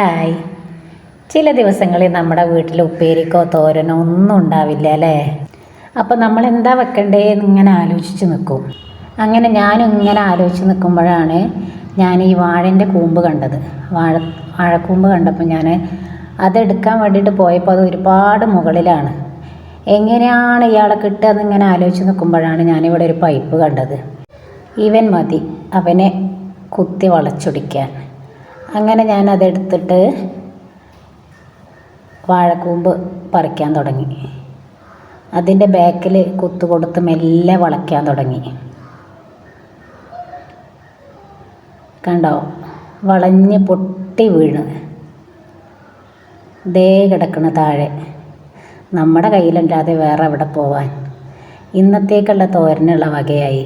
Hi. ചില ദിവസങ്ങളിൽ നമ്മുടെ വീട്ടിൽ ഉപ്പേരിക്കോ തോരനോ ഒന്നും ഉണ്ടാവില്ല അല്ലേ? അപ്പോൾ നമ്മൾ എന്താ വെക്കണ്ടേന്ന് ഇങ്ങനെ ആലോചിച്ച് നിൽക്കും. അങ്ങനെ ഞാനും ഇങ്ങനെ ആലോചിച്ച് നിൽക്കുമ്പോഴാണ് ഞാൻ ഈ വാഴൻ്റെ കൂമ്പ് കണ്ടത്. വാഴക്കൂമ്പ് കണ്ടപ്പോൾ ഞാൻ അതെടുക്കാൻ വേണ്ടിയിട്ട് പോയപ്പോൾ അത് ഒരുപാട് മുകളിലാണ്. എങ്ങനെയാണ് ഇയാളെ കിട്ടുക എന്നിങ്ങനെ ആലോചിച്ച് നിൽക്കുമ്പോഴാണ് ഞാനിവിടെ ഒരു പൈപ്പ് കണ്ടത്. ഇവൻ മതി അവനെ കുത്തി വളച്ചൊടിക്കാൻ. അങ്ങനെ ഞാൻ അതെടുത്തിട്ട് വാഴക്കൂമ്പ് പറിക്കാൻ തുടങ്ങി. അതിൻ്റെ ബാക്കിൽ കുത്തു കൊടുത്ത് മെല്ലെ വളയ്ക്കാൻ തുടങ്ങി. കണ്ടോ, വളഞ്ഞ് പൊട്ടി വീണ് ദേ കിടക്കണ താഴെ. നമ്മുടെ കയ്യിലല്ലാതെ വേറെ എവിടെ പോവാൻ. ഇന്നത്തേക്കുള്ള തോരനുള്ള വകയായി.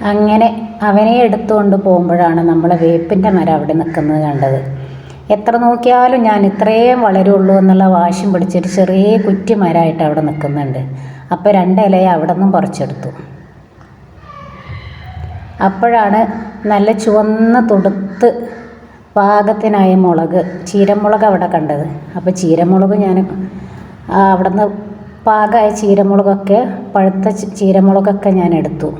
അങ്ങനെ അവനെ എടുത്തുകൊണ്ട് പോകുമ്പോഴാണ് നമ്മളെ വേപ്പിൻ്റെ മരം അവിടെ നിൽക്കുന്നത് കണ്ടത്. എത്ര നോക്കിയാലും ഞാൻ ഇത്രയും വളരുള്ളൂ എന്നുള്ള വാശിയും പിടിച്ചൊരു ചെറിയ കുറ്റി മരമായിട്ട് അവിടെ നിൽക്കുന്നുണ്ട്. അപ്പോൾ 2 ഇലയെ അവിടെ നിന്നും പറിച്ചെടുത്തു. അപ്പോഴാണ് നല്ല ചുവന്ന തുടുത്ത് പാകത്തിനായ മുളക്, ചീരമുളക് അവിടെ കണ്ടത്. അപ്പോൾ ചീരമുളക് ഞാൻ അവിടെ നിന്ന് പാകമായ ചീരമുളകൊക്കെ, പഴുത്ത ചീരമുളകൊക്കെ ഞാൻ എടുത്തു.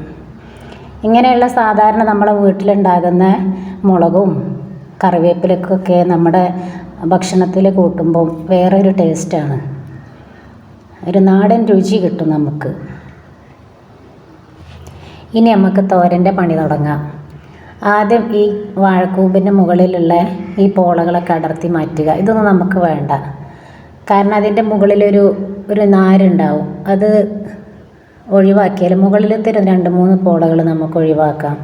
ഇങ്ങനെയുള്ള സാധാരണ നമ്മളെ വീട്ടിലുണ്ടാകുന്ന മുളകും കറിവേപ്പിലക്കൊക്കെ നമ്മുടെ ഭക്ഷണത്തിൽ കൂട്ടുമ്പോൾ വേറൊരു ടേസ്റ്റാണ്. ഒരു നാടൻ രുചി കിട്ടും നമുക്ക്. ഇനി നമുക്ക് തോരൻ്റെ പണി തുടങ്ങാം. ആദ്യം ഈ വാഴക്കൂമ്പിൻ്റെ മുകളിലുള്ള ഈ പോളകളൊക്കെ അടർത്തി മാറ്റുക. ഇതൊന്നും നമുക്ക് വേണ്ട. കാരണം അതിൻ്റെ മുകളിലൊരു നാരുണ്ടാവും. അത് ഒഴിവാക്കിയാൽ മുകളിലത്തെ 2-3 പോളകൾ നമുക്ക് ഒഴിവാക്കാം.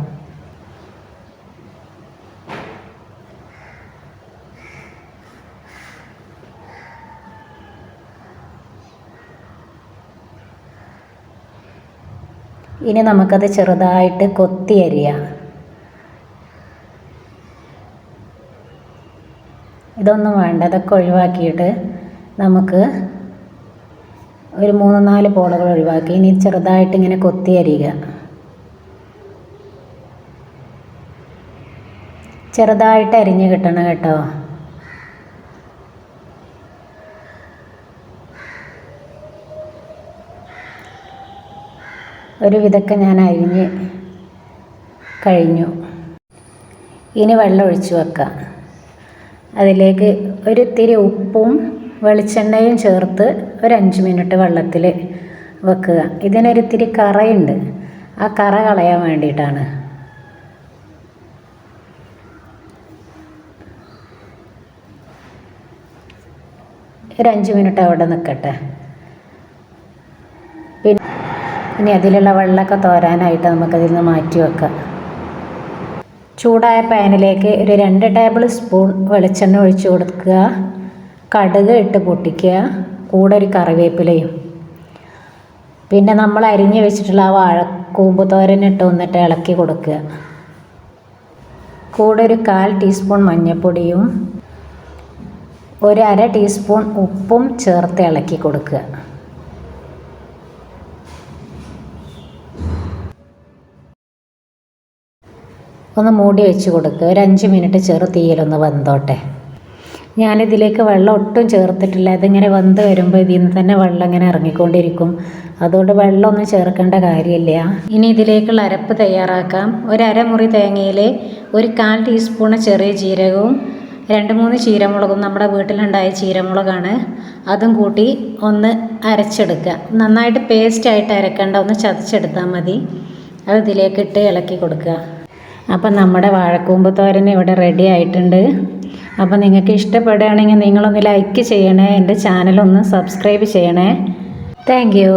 ഇനി നമുക്കത് ചെറുതായിട്ട് കൊത്തി അരിയാം. ഇതൊന്നും വേണ്ട. ഇതൊക്കെ ഒഴിവാക്കിയിട്ട് നമുക്ക് ഒരു 3-4 പോളകൾ ഒഴിവാക്കി ഇനി ചെറുതായിട്ട് ഇങ്ങനെ കൊത്തി അരിയുക. ചെറുതായിട്ട് അരിഞ്ഞ് കിട്ടണം കേട്ടോ. ഒരു വിധമൊക്കെ ഞാൻ അരിഞ്ഞ് കഴിഞ്ഞു. ഇനി വെള്ളം ഒഴിച്ച് വെക്കാം. അതിലേക്ക് ഒരിത്തിരി ഉപ്പും വെളിച്ചെണ്ണയും ചേർത്ത് ഒരു 5 മിനിറ്റ് വെള്ളത്തിൽ വെക്കുക. ഇതിനൊരിത്തിരി കറയുണ്ട്. ആ കറ കളയാൻ വേണ്ടിയിട്ടാണ്. ഒരു 5 മിനിറ്റ് അവിടെ നിൽക്കട്ടെ. പിന്നെ ഇനി അതിലുള്ള വെള്ളമൊക്കെ തോരാനായിട്ട് നമുക്കതിൽ നിന്ന് മാറ്റി വെക്കാം. ചൂടായ പാനിലേക്ക് ഒരു 2 ടേബിൾ സ്പൂൺ വെളിച്ചെണ്ണ ഒഴിച്ച് കൊടുക്കുക. കടുക് ഇട്ട് പൊട്ടിക്കുക. കൂടെ ഒരു കറിവേപ്പിലയും പിന്നെ നമ്മൾ അരിഞ്ഞ് വെച്ചിട്ടുള്ള ആ വാഴക്കൂമ്പ് തോരനിട്ട് ഒന്നിട്ട് ഇളക്കി കൊടുക്കുക. കൂടെ ഒരു 1/4 ടീസ്പൂൺ മഞ്ഞൾപ്പൊടിയും ഒരു 1/2 ടീസ്പൂൺ ഉപ്പും ചേർത്ത് ഇളക്കി കൊടുക്കുക. ഒന്ന് മൂടി വെച്ച് കൊടുക്കുക. ഒരു 5 മിനിറ്റ് ചെറു തീയിലൊന്ന് വെന്തോട്ടെ. ഞാനിതിലേക്ക് വെള്ളം ഒട്ടും ചേർത്തിട്ടില്ല. ഇതിങ്ങനെ വെന്ത് വരുമ്പോൾ ഇതിൽ നിന്ന് തന്നെ വെള്ളം ഇങ്ങനെ ഇറങ്ങിക്കൊണ്ടിരിക്കും. അതുകൊണ്ട് വെള്ളമൊന്നും ചേർക്കേണ്ട കാര്യമില്ല. ഇനി ഇതിലേക്കുള്ള അരപ്പ് തയ്യാറാക്കാം. ഒരു അരമുറി തേങ്ങയിൽ ഒരു 1/4 ടീസ്പൂൺ ചെറിയ ജീരകവും 2-3 ചീരമുളകും, നമ്മുടെ വീട്ടിലുണ്ടായ ചീരമുളകാണ്, അതും കൂട്ടി ഒന്ന് അരച്ചെടുക്കുക. നന്നായിട്ട് പേസ്റ്റായിട്ട് അരക്കേണ്ട, ഒന്ന് ചതച്ചെടുത്താൽ മതി. അത് ഇതിലേക്കിട്ട് ഇളക്കി കൊടുക്കുക. അപ്പം നമ്മുടെ വാഴക്കൂമ്പ് തോരൻ ഇവിടെ റെഡി ആയിട്ടുണ്ട്. അപ്പോൾ നിങ്ങൾക്ക് ഇഷ്ടപ്പെടുകയാണെങ്കിൽ നിങ്ങളൊന്ന് ലൈക്ക് ചെയ്യണേ. എൻ്റെ ചാനലൊന്ന് സബ്സ്ക്രൈബ് ചെയ്യണേ. Thank you.